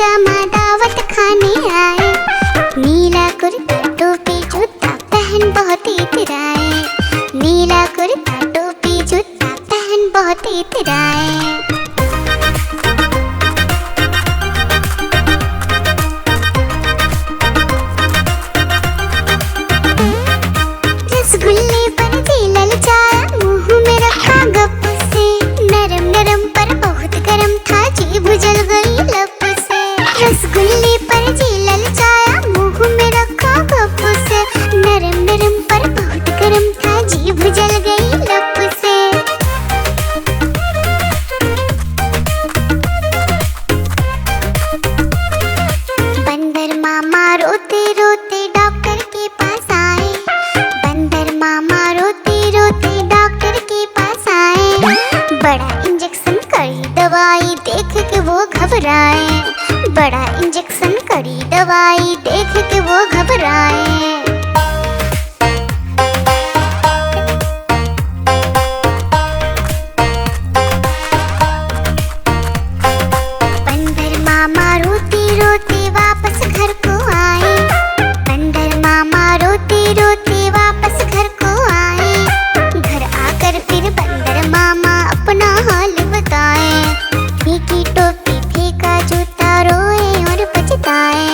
पजामा दावत खाने आए। नीला कुर्ता टोपी जूता पहन बहुत इतराए। नीला कुर्ता टोपी जूता पहन बहुत इतराए। रसगुल्ले पर जी ललचाया, मुंह में रखा गप से। नरम नरम पर बहुत गर्म था, जीभ जल गई लब से। रसगुल्ले पर जी ललचाया, मुंह में रखा गप से। नरम नरम पर बहुत गर्म था, जीभ जल गई लब से। बंदर मामा रोते रोते डॉक्टर के पास आए। बंदर मामा रोते रोते डॉक्टर के पास आए। बड़ा इंजेक्शन कड़ी दवाई देख के वो घबराए। बड़ा इंजेक्शन कड़ी दवाई देख के वो घबराए। बंदर मामा रोते रोते वापस घर को आए। बंदर मामा रोते रोते वापस घर को आए। घर आकर फिर बंदर मामा अपना हाल बताए। फेंकी टोपी फेंका जूता, रोए और पछताए।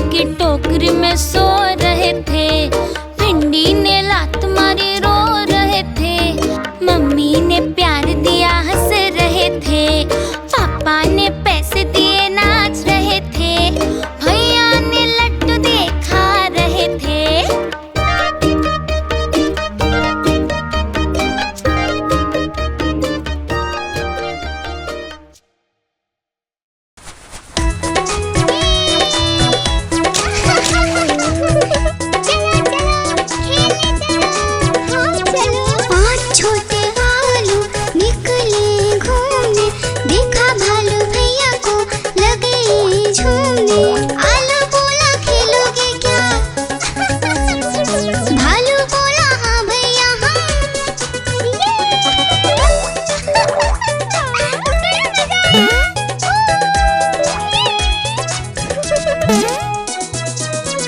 की टोकरी में सो रहे थे। भिंडी ने लात मारी रो रहे थे। मम्मी ने प्यार दिया हंस रहे थे। पापा ने पैसे दिए नाच रहे थे। भैया ने लड्डू दिए खा रहे थे।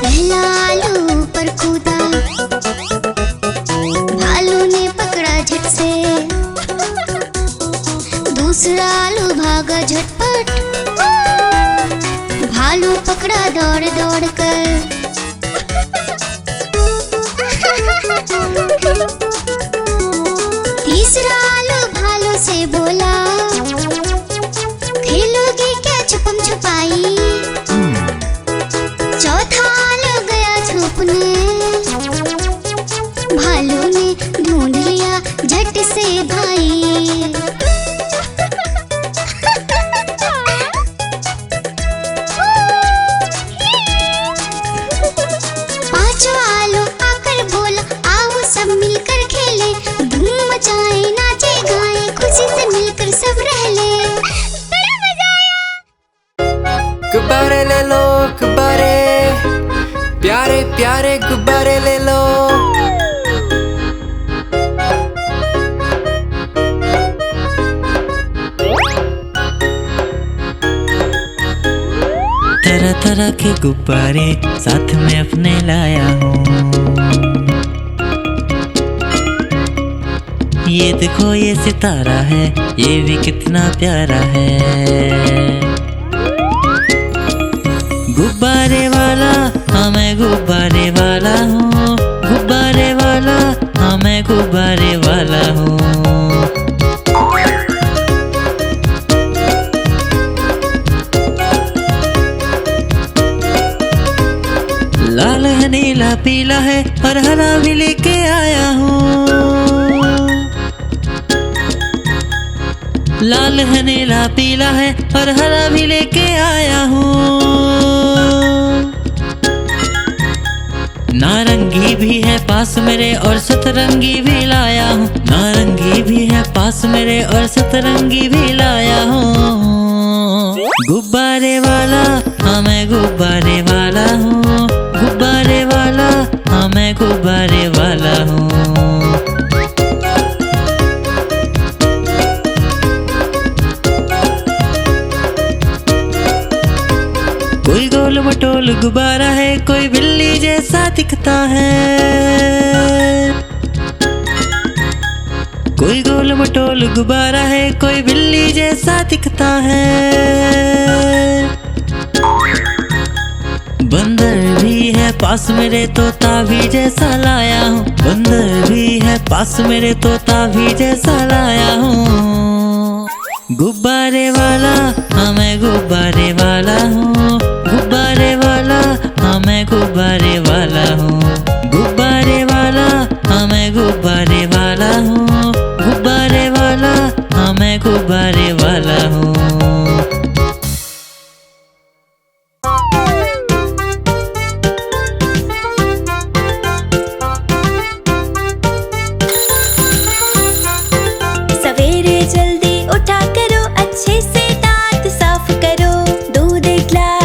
पहला आलू पर कूदा, भालू ने पकड़ा झट से। दूसरा आलू भागा झटपट, भालू पकड़ा दौड़ दौड़ कर। तीसरा आलू भालू से बोला, खेलोगे क्या छुपम छुपाई। चौथा आलू गया छुपने, भालू ने ढूंढ लिया झट से भाई। पांचवा आलू आकर बोला, आओ सब मिलकर खेले, धूम मचाए नाचे गाए, खुशी से मिलकर सब रह ले। बड़ा मजा आया। गुब्बारे ले लो गुब्बारे, प्यारे प्यारे गुब्बारे ले लो। तरह तरह के गुब्बारे साथ में अपने लाया हूँ। ये देखो ये सितारा है, ये भी कितना प्यारा है। गुब्बारे वाला हाँ मैं गुब्बारे वाला हूँ। गुब्बारे वाला हाँ मैं गुब्बारे वाला हूँ। लाल है नीला पीला है और हरा भी लेके आया हूँ। लाल है नीला पीला है और हरा भी लेके आया हूँ। नारंगी भी है पास मेरे और सतरंगी भी लाया हूँ। नारंगी भी है पास मेरे और सतरंगी भी लाया हूँ। गुब्बारे वाला हाँ मैं गुब्बारे वाला हूँ। गुब्बारे वाला हाँ मैं गुब्बारे वाला हूँ। कोई गोल मटोल गुब्बारा है, कोई बिल्ली जैसा दिखता है। कोई गोल मटोल गुब्बारा है, कोई बिल्ली जैसा दिखता है। बंदर भी है पास मेरे, तोता भी जैसा लाया हूँ। बंदर भी है पास मेरे, तोता भी जैसा लाया हूँ। गुब्बारे वाला हाँ मैं गुब्बारे वाला हूँ। गुब्बारे वाला हाँ मैं गुब्बारे वाला हूँ। गुब्बारे वाला हाँ मैं गुब्बारे वाला हूँ। गुब्बारे वाला हाँ मैं गुब्बारे वाला हूँ। सवेरे जल्दी उठा करो, अच्छे से दांत साफ करो। दूध एक गिलास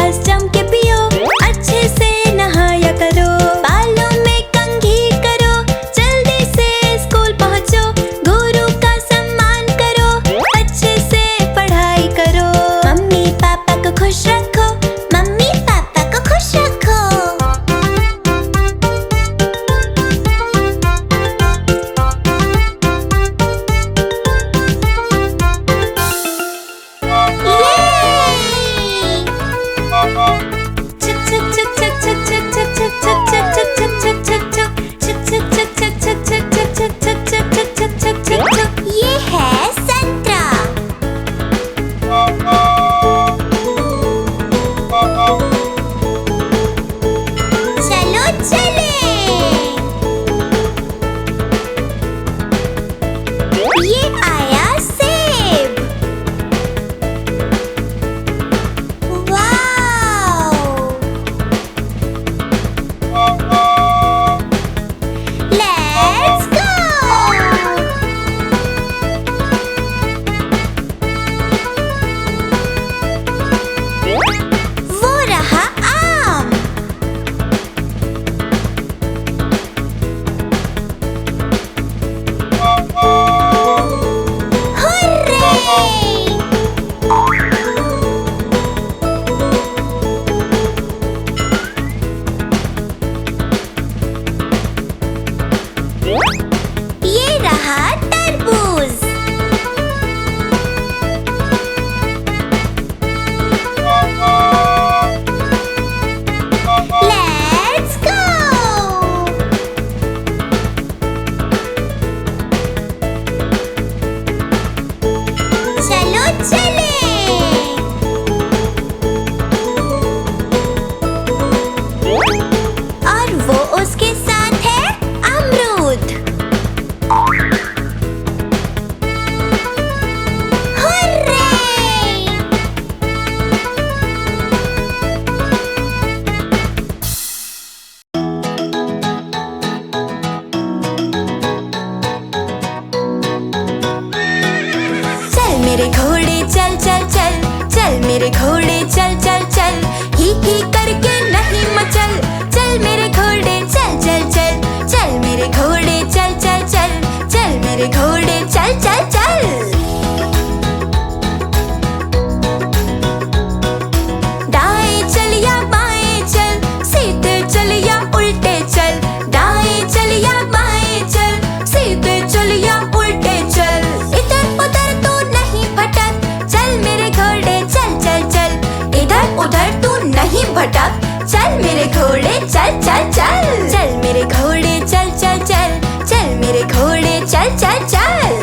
फटाक, चल मेरे घोड़े चल चल चल, चल मेरे घोड़े चल चल चल, चल मेरे घोड़े चल चल चल।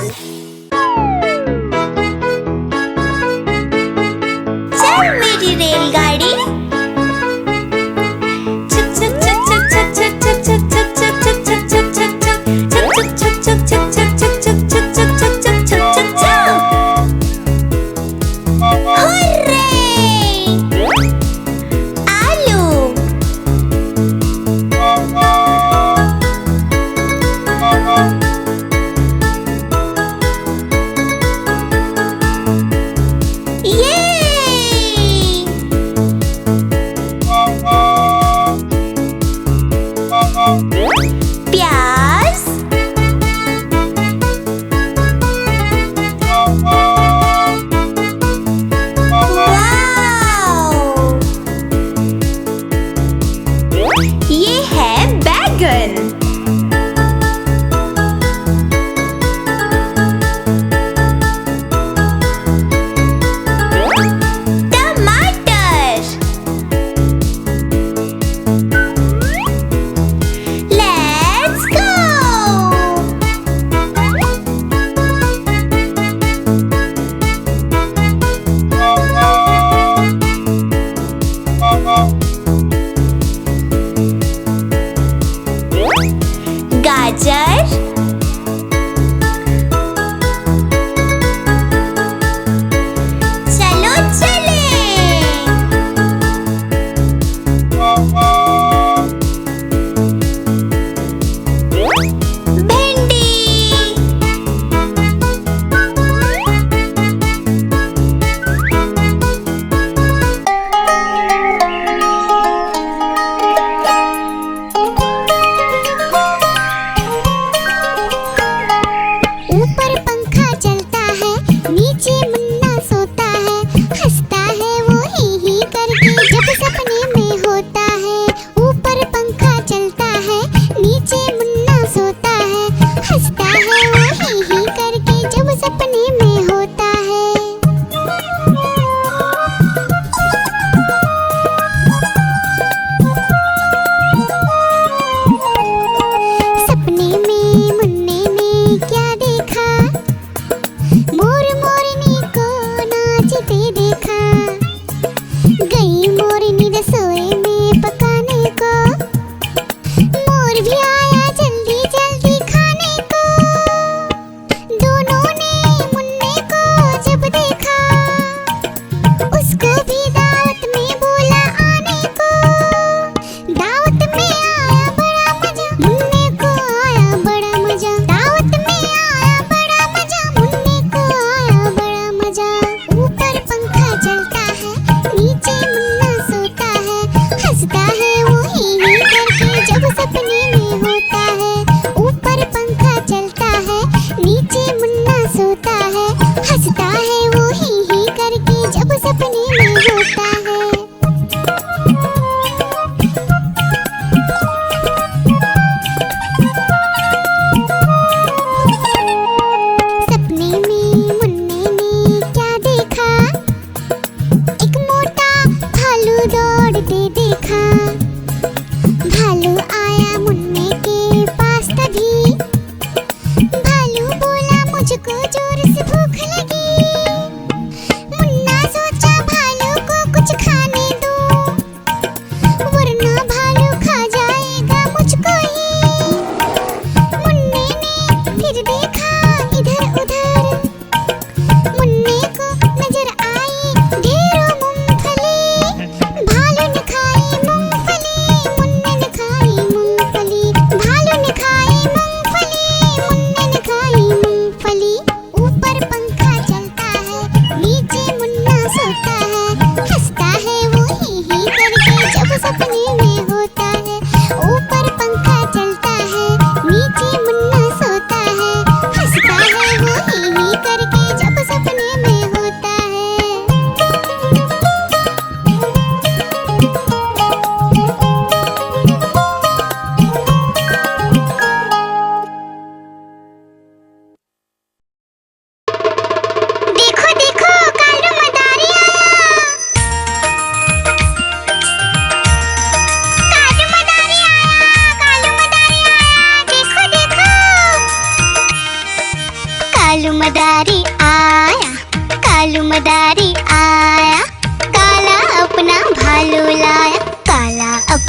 चल मेरी रेलगाड़ी। प्याज, वाव! ये है बैगन। टमाटर, लेट्स गो। गाजर, चलो चले। भिंडी,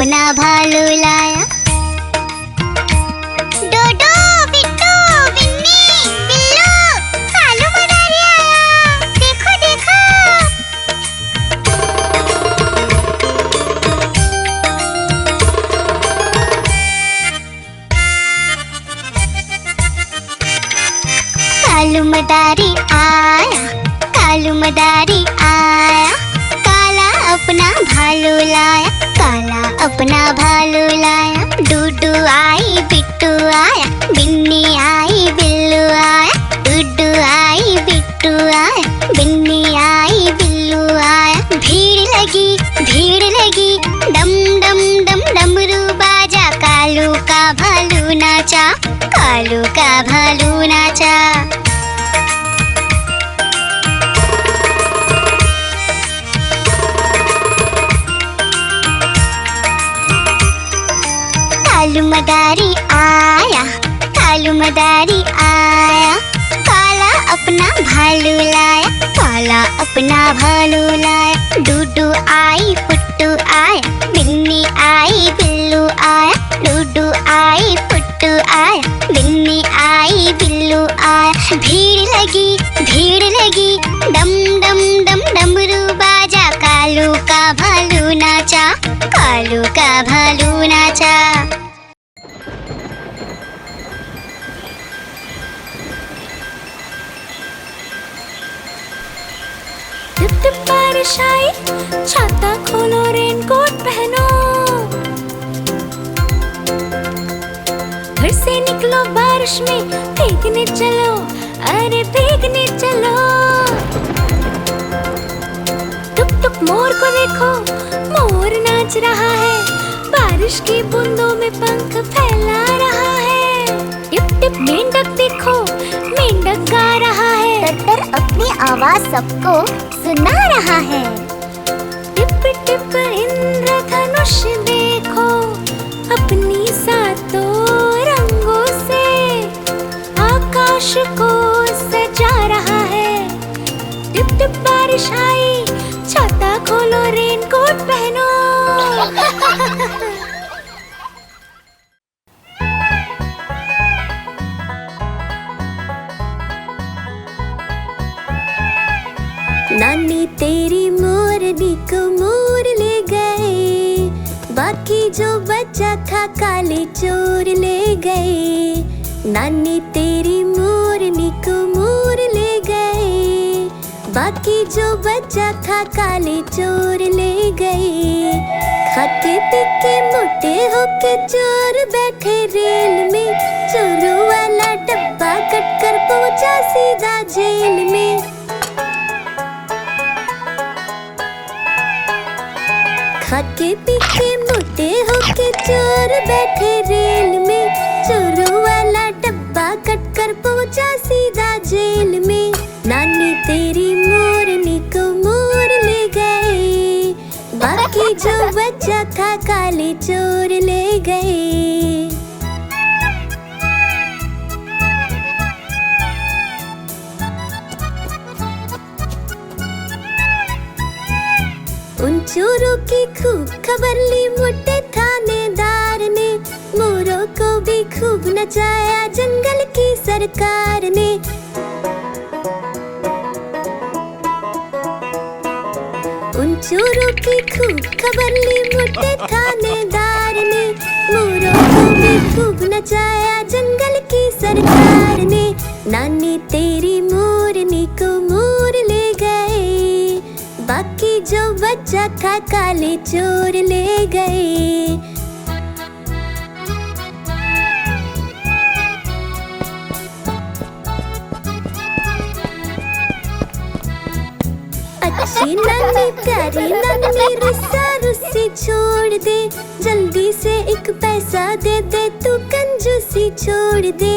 अपना भालू लाया। डोडो, बिट्टू, बिन्नी, बिल्लू, कालू मदारी आया। देखो देखो। कालू मदारी आया, कालू मदारी आया। काला अपना भालू लाया, काला अपना भालू लाया। डूडू आई, बिट्टू आया, बिन्नी आई, बिल्लू आया। डूडू आई, बिट्टू आया, बिन्नी आई, बिल्लू आया। भीड़ लगी, डम डम डम डमरू बाजा। कालू का भालू नाचा, कालू का भालू नाचा। कालू मदारी आया, कालू मदारी आया। काला अपना भालू लाया, काला अपना भालू लाया। डूडू आई, पुट्टू आया, बिन्नी आई, बिल्लू आया। डूडू आई, पुट्टू आया, बिन्नी आई, बिल्लू आया। भीड़ लगी, डम डम डम डमरू बाजा। कालू का भालू नाचा, कालू का भालू नाचा। टिप टिप बारिश आई, छाता खोलो, रेनकोट पहनो। घर से निकलो बारिश में, भीगने चलो, अरे भीगने चलो। टुक टुक मोर को देखो, मोर नाच रहा है, बारिश की बूंदों में पंख फैला रहा है। टिप टिप मेंढक देखो, मेंढक गा रहा है, टट्टर अपनी आवाज सबको सुना रहा है। टिप टिप इंद्रधनुष देखो, अपनी सातों रंगों से आकाश को सजा रहा है। टिप टिप बारिश आई, छाता खोलो, रेनकोट पहनो। नानी तेरी मोरनी को मोर ले गए, बाकी जो बचा था काले चोर ले गए। नानी तेरी मोरनी को मोर ले गए, बाकी जो बचा था काले चोर ले गए। खाते पीके मोटे होके चोर बैठे रेल में, चोरों वाला डब्बा कट कर पहुंचा सीधा जेल में। खाके पीके मोटे होके चोर बैठे रेल में, चोरों वाला डब्बा कट कर पहुंचा सीधा जेल में। नानी तेरी मोरनी को मोर ले गए, बाकी जो बचा था काले चोर ले गए। उन चोरों की खूब खबर ली मोटे थानेदार ने, मोरों को भी खूब नचाया जंगल की सरकार ने। उन चोरों की खूब खबर ली मोटे थानेदार ने, मोरों को भी खूब नचाया जंगल की सरकार ने। नानी तेरी मोरनी को मोर ले गए, बाकी जो बचा था काले चोर ले गए। अच्छी नानी प्यारी नानी रुस्सा रुस्सी छोड़ दे, जल्दी से एक पैसा दे दे, तू कंजूसी छोड़ दे।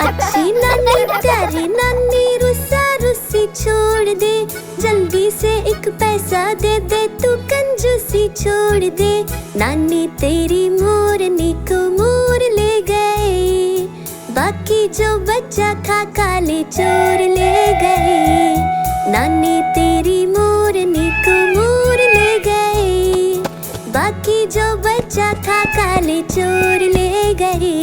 अच्छी नानी प्यारी नानी रुस्सा रुस्सी छोड़ दे, जल्दी से एक पैसा दे दे, तू कंजूसी छोड़ दे। नानी तेरी मोरनी को मोर ले गए, बाकी जो बचा था काले चोर ले गए। नानी तेरी मोर चोर ले गए।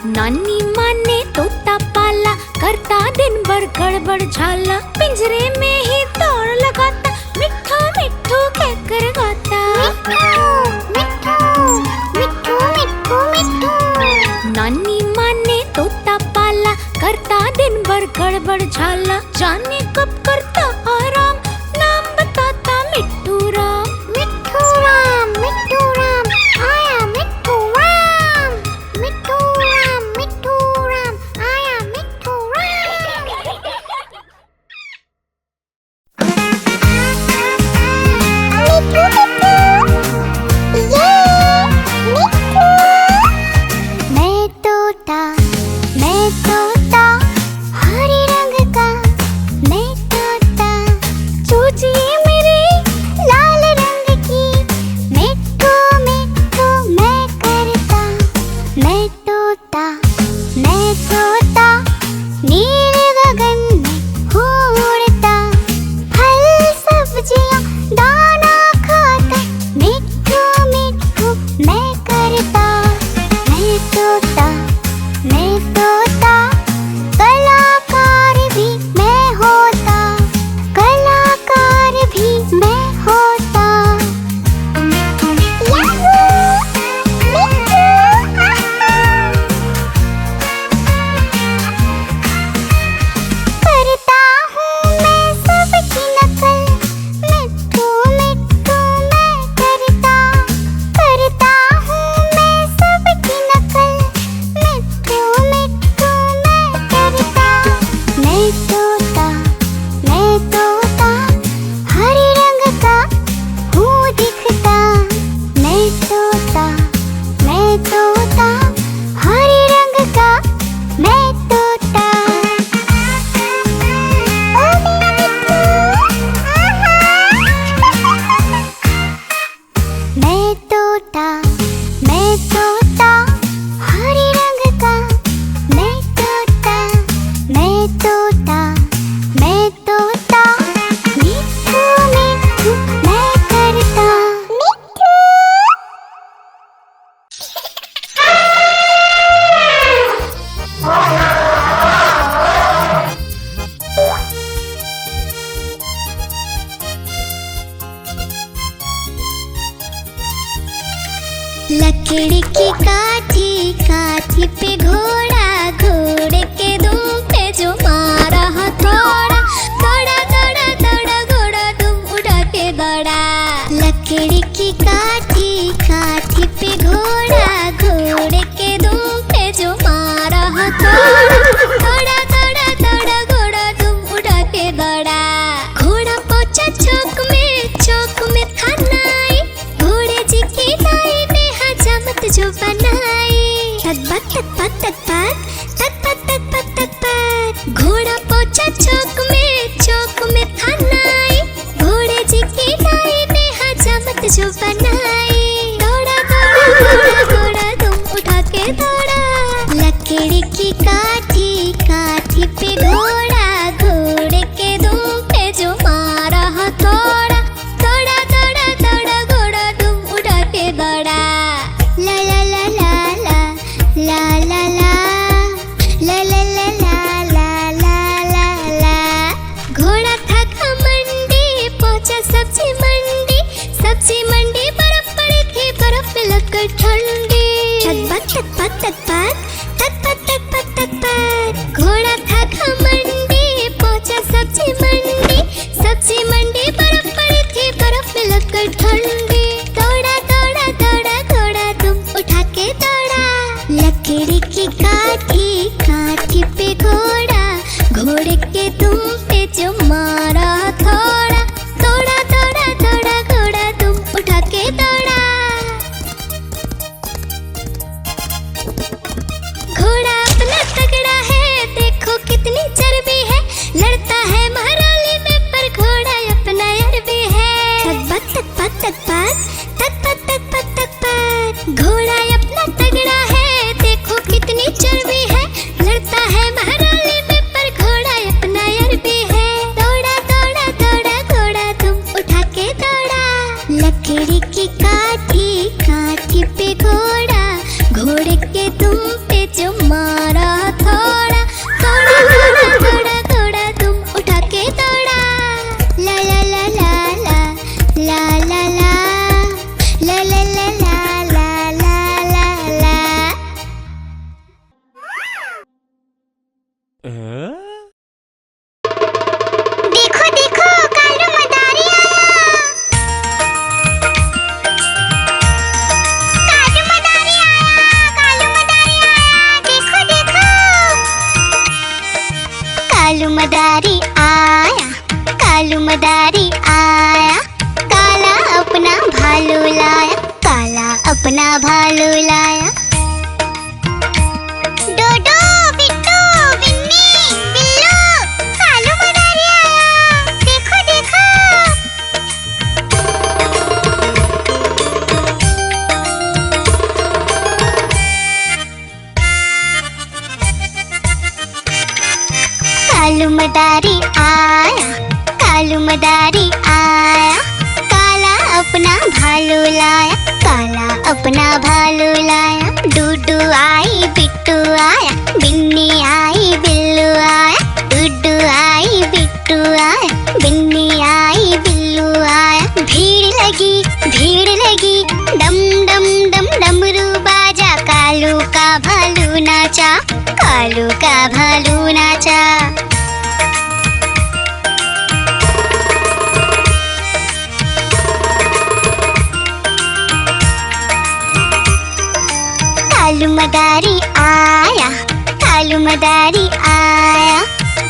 नानी माँ ने तोता पाला, करता दिन भर गड़बड़ झाला, पिंजरे में ही दौड़ लगाता, मिट्ठू मिट्ठू कहकर गाता। मिट्ठू मिट्ठू मिट्ठू मिट्ठू। नानी माँ ने तोता पाला, करता दिन भर गड़बड़ झाला, जाने कब करता आराम, नाम बताता मिट्ठू राम। मिट्ठू राम आया मिट्ठू राम। मिट्ठू राम आया मिट्ठू राम। मिट्ठू ये मिट्ठू। मैं तोता हरे रंग का, मैं तोता चूचिए मेरे लाल रंग की, मिट्ठू मिट्ठू मैं करता। मैं तोता नीले गगन में उड़ता, फल सब्जियां दाना खाता, मिट्ठू मिट्ठू मैं करता। मैं तोता कलाकार भी मैं होता, कलाकार भी मैं होता। याहू मिट्ठू। करता हूँ मैं सबकी नकल, मिट्ठू मिट्ठू मैं करता। करता हूँ मैं सबकी नकल, मिट्ठू मिट्ठू मैं करता। मैं तोता हरे रंग का हूँ दिखता। मैं तोता हरे रंग का मैं तोता। ओ मेरा मिट्ठू आहा। मैं तोता हरे रंग का मैं तोता। मिट्ठू मिट्ठू मैं करता। मिट्ठू। लकड़ी की काठी पे घोड़ा, घोड़े के दुम पे जो मारा हथौड़ा, दौड़ा दौड़ा दौड़ा घोड़ा दुम उड़ा के दौड़ा। लकड़ी की काठी पे घोड़ा, घोड़े के दुम पे जो मारा हथौड़ा, दौड़ा दौड़ा दौड़ा घोड़ा दुम उड़ा के दौड़ा। घोड़ा पहुंचा चौक में खानाई, घोड़े जी की दाई ने हजामत जो बनाई। तक घोड़ा पहुंचा चौक में खानाई, घोड़े जी की दाई ने हजामत जो बनाई। दौड़ा दौड़ा घोड़ा दुम उठा के दौड़ा। लकड़ी की काठी पे घोड़ा, घोड़े के दुम पे जो मारा हथौड़ा, दौड़ा दौड़ा दौड़ा घोड़ा दुम उठा के दौड़ा। ला ला ला ला ला ला ला ला ला ला ला ला ला ला ला। घोड़ा था घमंडी, पहुंचा सब्जी मंडी, सब्जी मंडी बर्फ पड़ी थी, बर्फ में लगकर ठंडी। घोड़ा था घमंडी, पहुंचा सब्जी मंडी, सब्जी मंडी बर्फ पड़ी थी, बर्फ में लगकर ठंडी। दौड़ा दौड़ा दौड़ा घोड़ा दुम उठा के दौड़ा। लकड़ी की काठी पे घोड़ा, घोड़े के दुम पे जो मारा हथौड़ा, दौड़ा दौड़ा दौड़ा घोड़ा दुम उठा के दौड़ा। घोड़ा अपना तगड़ा है, देखो कितनी चर्बी है, लड़ता है महाराली में पर घोड़ा अपना अरबी है। घोड़ा अपना तगड़ा है, देखो कितनी की काठी, काठी पे घोड़ा, घोड़े के दुम पे जो मारा थोड़ा, थोड़ा थोड़ा थोड़ा थोड़ा दुम उठा के दौड़ा। ला ला ला ला ला ला ला ला ला ला ला ला ला ला ला। देखो देखो कालू मदारी आया, कालू मदारी आया, कालू मदारी आया, देखो देखो। कालू मदारी आया, कालू मदारी आया, काला अपना भालू लाया, काला अपना भालू लाया। डोडो बिट्टू बिन्नी बिल्लू, कालू मदारी आया, देखो देखो। कालू मदारी आया, कालू मदारी आया, काला अपना भालू लाया, काला अपना भालू लाया। डूडू आई बिट्टू आया, बिन्नी आई बिल्लू आया, डूडू आई बिट्टू आया, बिन्नी आई बिल्लू आया। भीड़ लगी डम डम डम डमरू बाजा, कालू का भालू नाचा, कालू का भालू नाचा। कालू मदारी आया, कालू मदारी आया,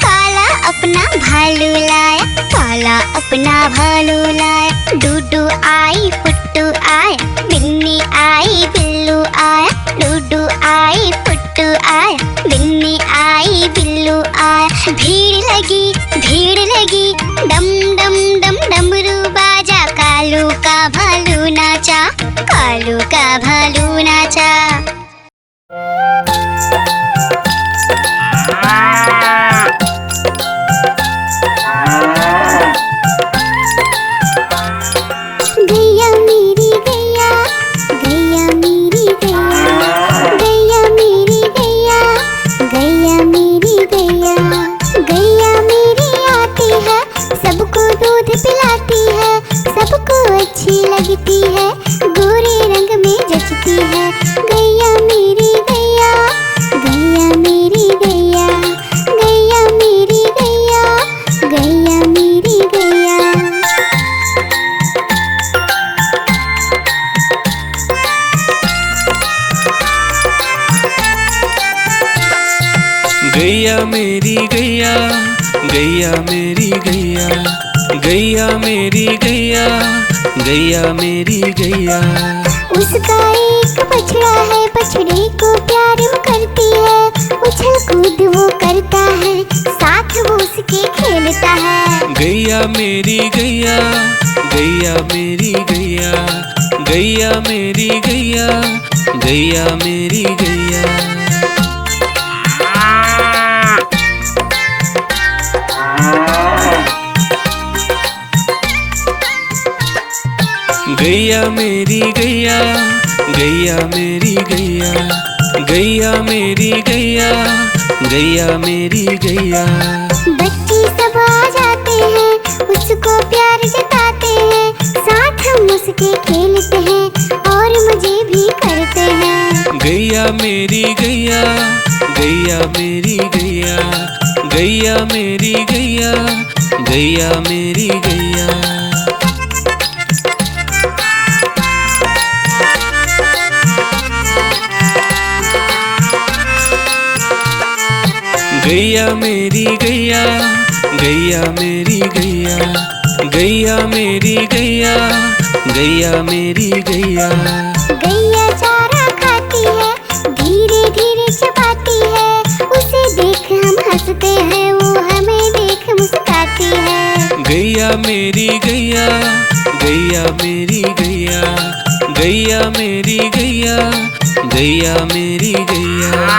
काला अपना भालू लाया, काला अपना भालू लाया। डूडू आई फुट्टू आया, बिन्नी आई बिल्लू आया, डूडू आई फुट्टू आया, बिन्नी आई बिल्लू आया। भीड़ लगी डम डम डम डमरू बाजा, कालू का भालू नाचा, कालू का भालू नाचा। गैया मेरी गैया, गैया मेरी गैया, गैया मेरी गैया, गैया मेरी गैया, गैया मेरी आती है, सबको दूध पिलाती है, सबको अच्छी लगती है, गोरे रंग में जचती है। गैया मेरी गैया, गैया मेरी गैया, गैया मेरी गैया, गैया मेरी गैया। गैया मेरी गैया, गैया मेरी गैया, गैया मेरी गैया, गैया मेरी गैया। उसका एक बछड़ा है, बछड़े को प्यार वो करती है, उछल कूद वो करता है, साथ वो उसके खेलता है। गैया मेरी गैया, गैया मेरी गैया, गैया मेरी गैया, गैया मेरी गैया। गैया मेरी गैया, गैया मेरी गैया, गैया मेरी गैया, गैया मेरी गैया। बच्चे सब आ जाते हैं, उसको प्यार जताते हैं, साथ हम उसके खेलते हैं और मजे भी करते हैं। गैया मेरी गैया, गैया मेरी गैया, गैया मेरी गैया, गैया मेरी गैया। गैया मेरी गैया, गैया मेरी गैया, गैया मेरी गैया, गैया मेरी गैया। गैया चारा खाती है, धीरे धीरे चबाती है, उसे देख हम हंसते हैं, वो हमें देख मुस्कुराती है। गैया मेरी गैया, गैया मेरी गैया, गैया मेरी गैया, गैया मेरी गैया।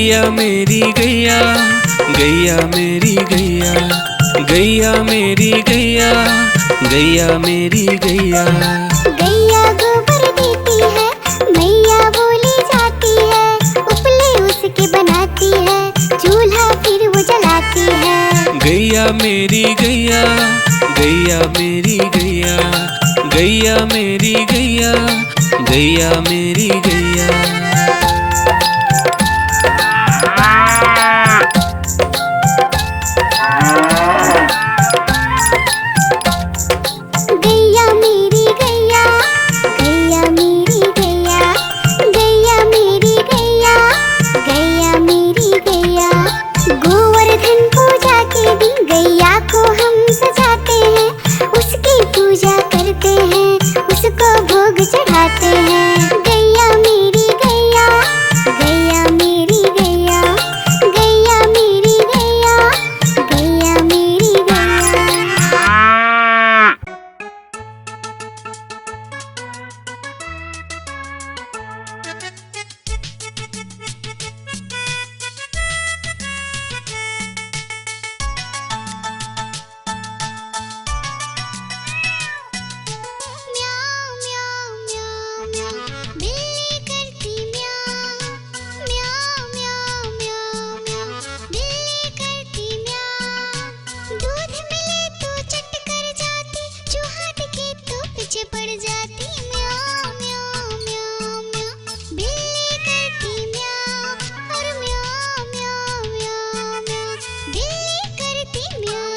गैया मेरी गैया, गैया मेरी गैया, गैया मेरी गैया, गैया मेरी गैया। गैया गोबर देती है, मैया बोली जाती है, उपले उसके बनाती है, चूल्हा फिर वो जलाती है। गैया मेरी गैया, गैया मेरी गैया, गैया मेरी गैया, गैया मेरी गैया। गैया मेरी गैया, गैया मेरी गैया, गैया मेरी गैया, गैया मेरी गैया। गोवर्धन पूजा के दिन गैया को हम सजाते हैं, उसकी पूजा करते हैं, उसको भोग चढ़ाते हैं। गैया मेरी गैया, गैया मेरी गैया, गैया मेरी गैया, गैया मेरी गैया। म्याऊ म्याऊ म्याऊ म्याऊ, बिल्ली करती म्याऊ, म्याऊ म्याऊ म्याऊ म्याऊ, बिल्ली करती म्याऊ। दूध मिले तो चट कर जाती, चूहा दिखे तो पीछे पड़ जाती। म्याऊ म्याऊ म्याऊ म्याऊ, बिल्ली करती म्याऊ, और म्याऊ म्याऊ म्याऊ म्याऊ, बिल्ली करती म्याऊ।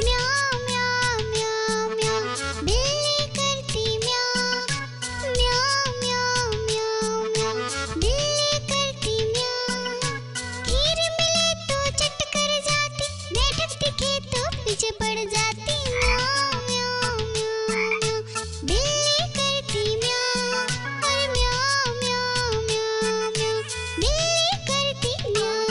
म्याऊ म्याऊ म्याऊ म्याऊ, बिल्ली करती म्याऊ, म्याऊ म्याऊ म्याऊ म्याऊ, बिल्ली करती म्याऊ। खीर मिले तो चट कर जाती, मेढक दिखे तो पीछे पड़ जाती। म्याऊ म्याऊ म्याऊ म्याऊ, बिल्ली करती म्याऊ, और म्याऊ म्याऊ म्याऊ म्याऊ, बिल्ली करती म्याऊ।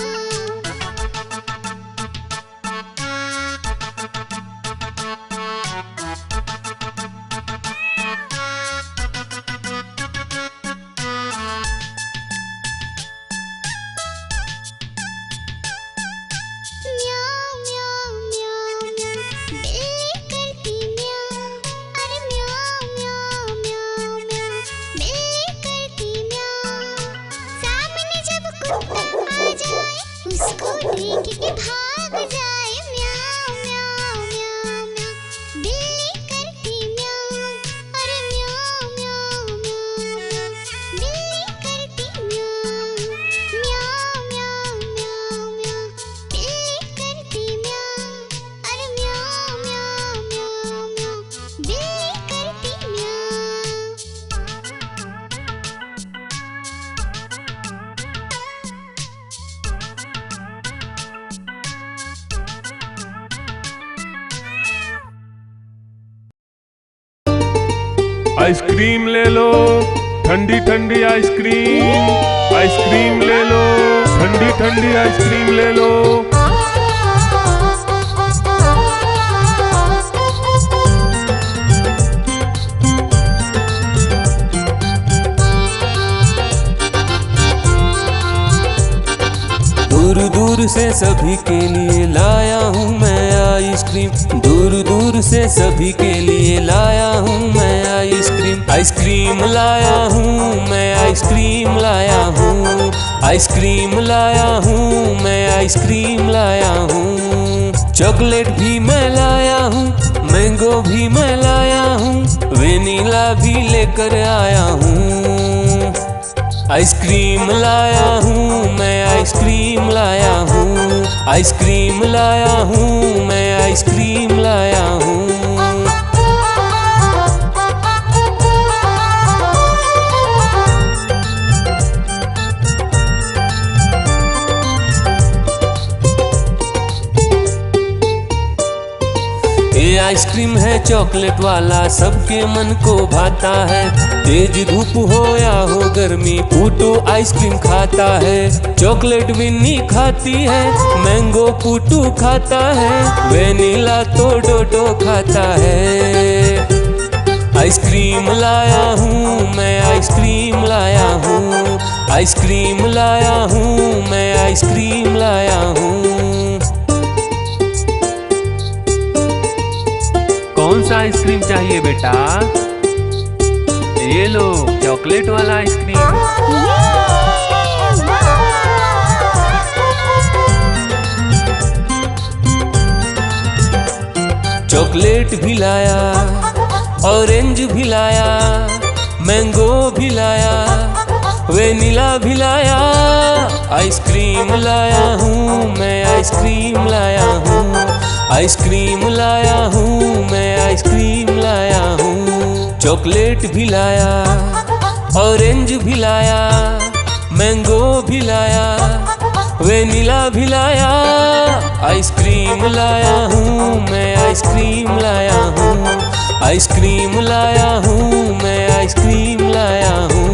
म्याऊ म्याऊ म्याऊ म्याऊ, बिल्ली करती म्याऊ, अरे म्याऊ म्याऊ म्याऊ म्याऊ, बिल्ली करती म्याऊ। सामने जब कुत्ता आ जाए, उसको देख के भाग जाए। म्याऊ म्याऊ म्याऊ म्याऊ, बिल्ली करती म्याऊ, अरे म्याऊ म्याऊ म्याऊ म्याऊ, बिल्ली करती म्याऊ। म्याऊ म्याऊ म्याऊ म्याऊ, बिल्ली करती म्याऊ, अरे म्याऊ म्याऊ म्याऊ म्याऊ, बिल्ली करती म्याऊ। आइसक्रीम ले लो, ठंडी ठंडी आइसक्रीम, आइसक्रीम ले लो, ठंडी ठंडी आइसक्रीम ले लो। दूर दूर से सभी के लिए लाया हूँ मैं आइसक्रीम, दूर दूर से सभी के लिए लाया हूँ मैं आइसक्रीम। आइसक्रीम लाया हूँ मैं, आइसक्रीम लाया हूँ, आइसक्रीम लाया हूँ मैं, आइसक्रीम लाया हूँ। चॉकलेट भी मैं लाया हूँ, मैंगो भी मैं लाया हूँ, वेनिला भी लेकर आया हूँ। आइसक्रीम लाया हूँ मैं, आइसक्रीम लाया हूँ, आइसक्रीम लाया हूँ मैं, आइसक्रीम लाया हूँ। ये आइसक्रीम है चॉकलेट वाला, सबके मन को भाता है। तेज धूप हो या हो गर्मी, पूटू आइसक्रीम खाता है। चॉकलेट विन्नी खाती है, मैंगो पूटू खाता है। वेनिला तो डोडो खाता है। आइसक्रीम लाया हूँ मैं, आइसक्रीम लाया हूँ, आइसक्रीम लाया हूँ मैं, आइसक्रीम लाया हूँ। कौन सा आइसक्रीम चाहिए बेटा? ये लो चॉकलेट वाला आइसक्रीम। चॉकलेट भी लाया, ऑरेंज भी लाया, मैंगो भी लाया, वेनिला भी लाया। आइसक्रीम लाया हूँ मैं, आइसक्रीम लाया हूँ, आइसक्रीम लाया हूँ मैं, आइसक्रीम लाया हूँ। चॉकलेट भी लाया, ऑरेंज भी लाया, मैंगो भी लाया, वेनिला भी लाया। आइसक्रीम लाया हूँ मैं, आइसक्रीम लाया हूँ, आइसक्रीम लाया हूँ मैं, आइसक्रीम लाया हूँ।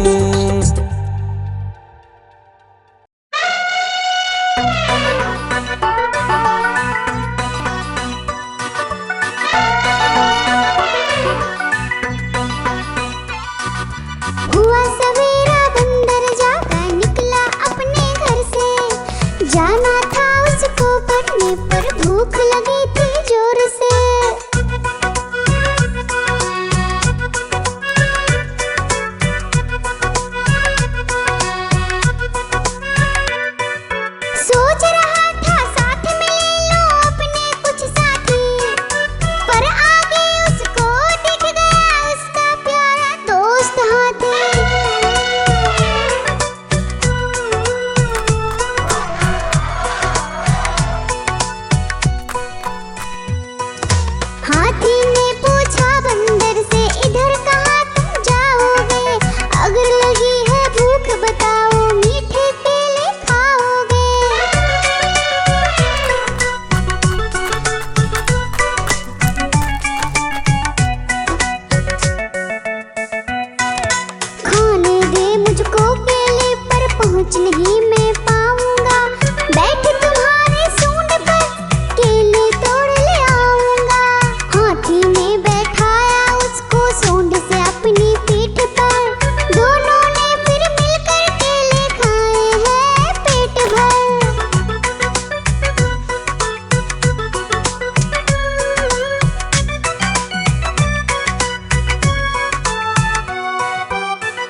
हुआ सवेरा बंदर जागा निकला अपने घर से। जाना था उसको पढ़ने पर भूख लगी थी जोर से। सोच रहा था साथ में ले लो अपने कुछ साथी, पर आगे उसको दिख गया उसका प्यारा दोस्त हाथी। हाथी ने पूछा बंदर से, इधर कहाँ तुम जाओगे? अगर लगी है भूख बताओ, मीठे केले खाओगे? खाने दे मुझको केले, पर पहुँच नहीं मैं पाऊंगा। बैठ तुम्हारे सूंड पर, केले तोड़ ले आऊंगा। हाथी ने बैठाया उसको सूंड से अपनी पीठ पर। दोनों ने फिर मिलकर केले खाए हैं पेट भर।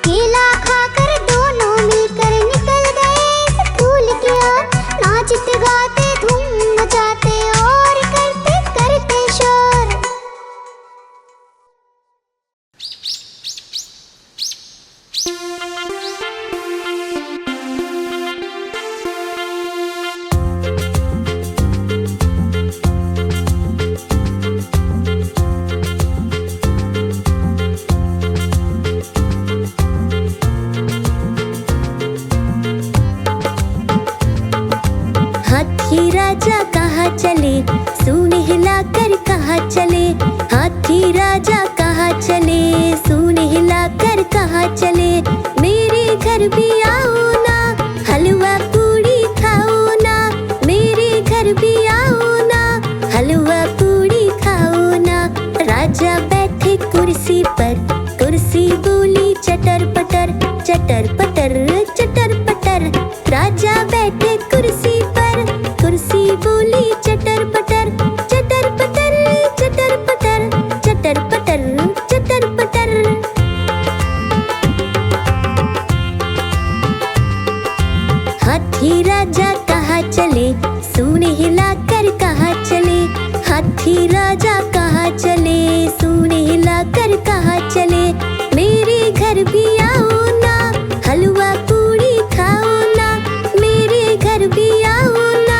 केला खाकर दोनों मिलकर निकल गए स्कूल की ओर। नाचते गाते धूम मचाते और करते करते शोर। हाथी राजा कहाँ चले, सूंड हिलाकर कहाँ चले। हाथी राजा कहाँ चले, सूंड हिलाकर कहाँ चले। मेरे घर भी आओ ना, हलवा पूड़ी खाओ ना। मेरे घर भी आओ ना, हलवा पूड़ी खाओ ना। राजा बैठे कुर्सी पर, कुर्सी बोली चटर पटर, चटर पटर, चटर पटर। राजा बैठे कुर्सी पर, कुर्सी बोली चटर पटर, चटर पटर, चटर पटर, चटर पटर, चटर पटर। हाथी राजा कहाँ चले, सूंड हिलाकर कहाँ चले। हाथी राजा कहाँ चले, सूंड हिलाकर कहाँ चले। मेरे घर भी आओ ना, हलवा पूड़ी खाओ ना। मेरे घर भी आओ ना,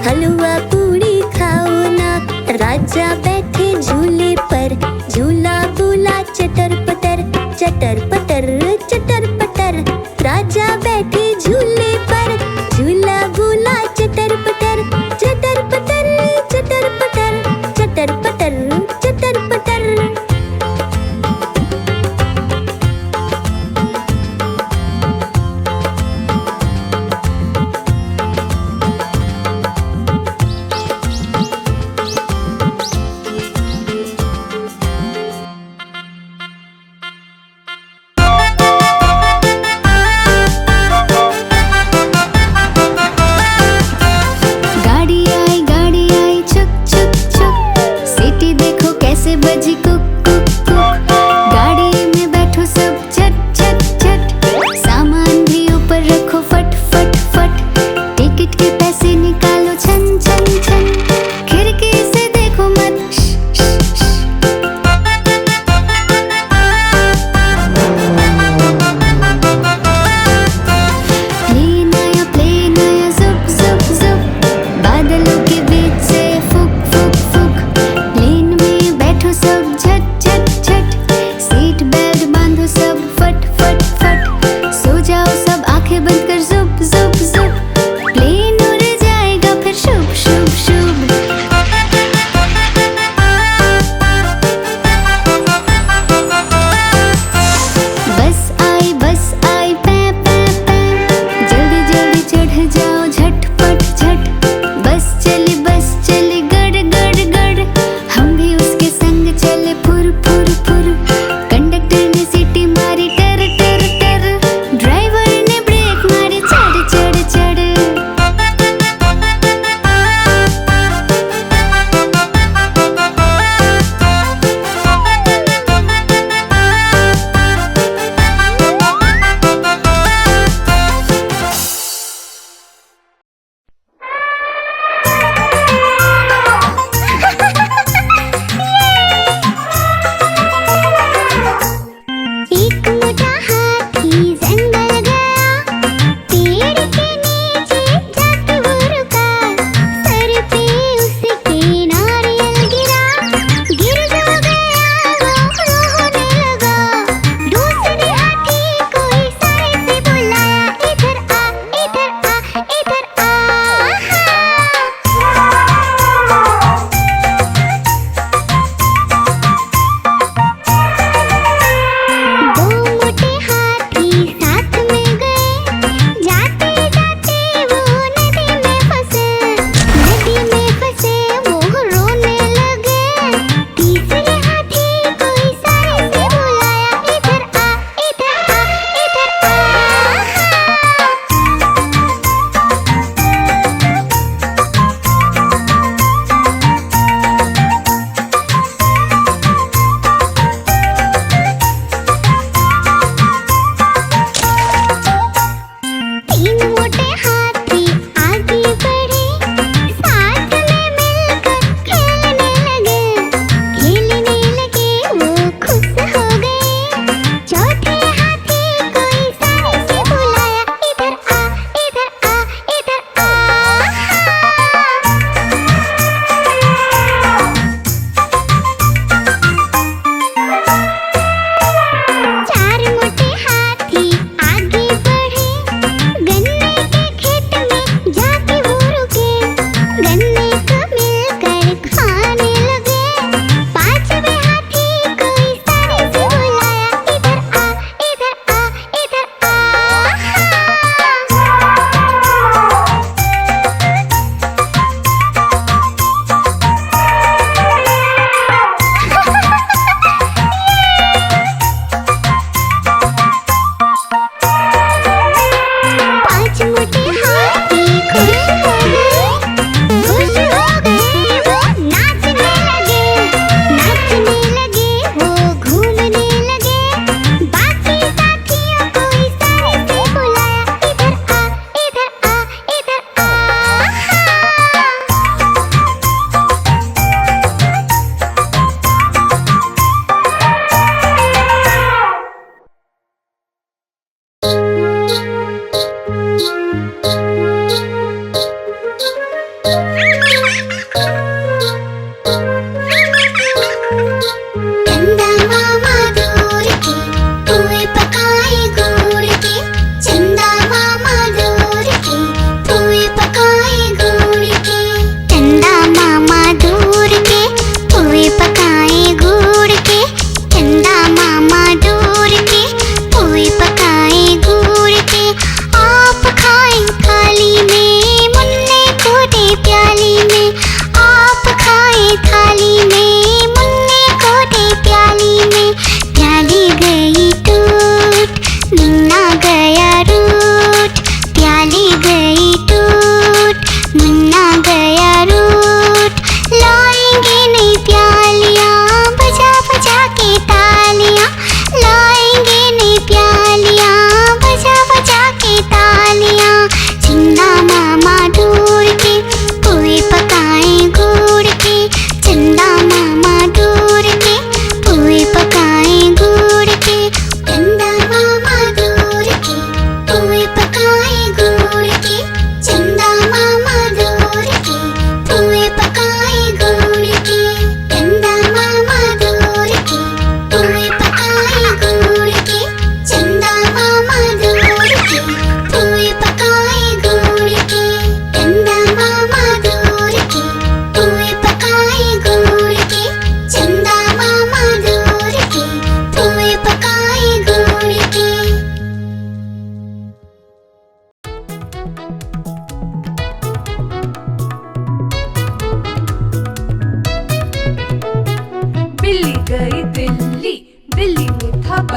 हलवा पूड़ी खाओ ना। राजा बैठे झूले पर, झूला बोला चटर पटर, चटर पटर, चटर पटर। राजा बैठे झूले पर, झूला बोला चटर पटर, चटर पटर, चटर पटर, चटर पटर, चटर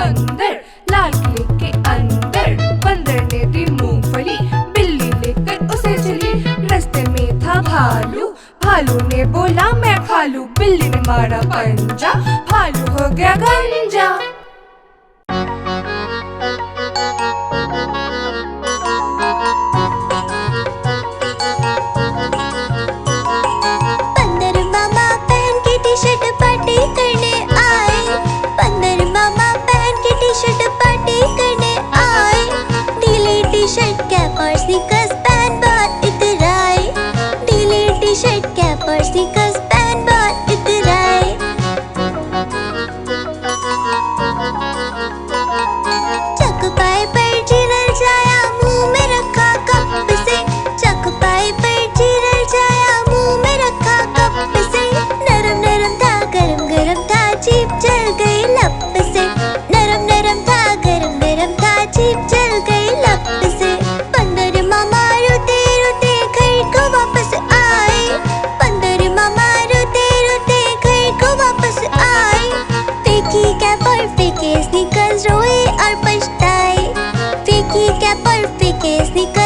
बंदर, लाल किले के अंदर बंदर ने दी मूंगफली, बिल्ली लेकर उसे चली। रास्ते में था भालू, भालू ने बोला मैं खा लूं, बिल्ली ने मारा पंजा, भालू हो गया गंजा। बंदर मामा पहन के टी शर्ट पार्टी करने आए, बंदर मामा पहन के टी शर्ट पार्टी करने आए। ढीली टी शर्ट कैप और स्नीकर्स पहन बहुत इतराए, ढीली टी शर्ट कैप और स्नीकर्स पहन बहुत इतराए। चकपाई पर चिरल जाया, मुंह में रखा कप से, चकपाई पर चिरल जाया, मुंह में रखा कप से। नरम नरम था गरम गरम था, जीभ जल गई लप से, नरम नरम था गरम गरम था, जीभ जल गई लप से। बंदर मामा रोते रोते घर को वापस आए, बंदर मामा रोते रोते घर को वापस आए। फेंकी कैप और फेंके स्नीकर्स, रोए और पछताए, फेंकी कैप और फेंके स्नीकर्स,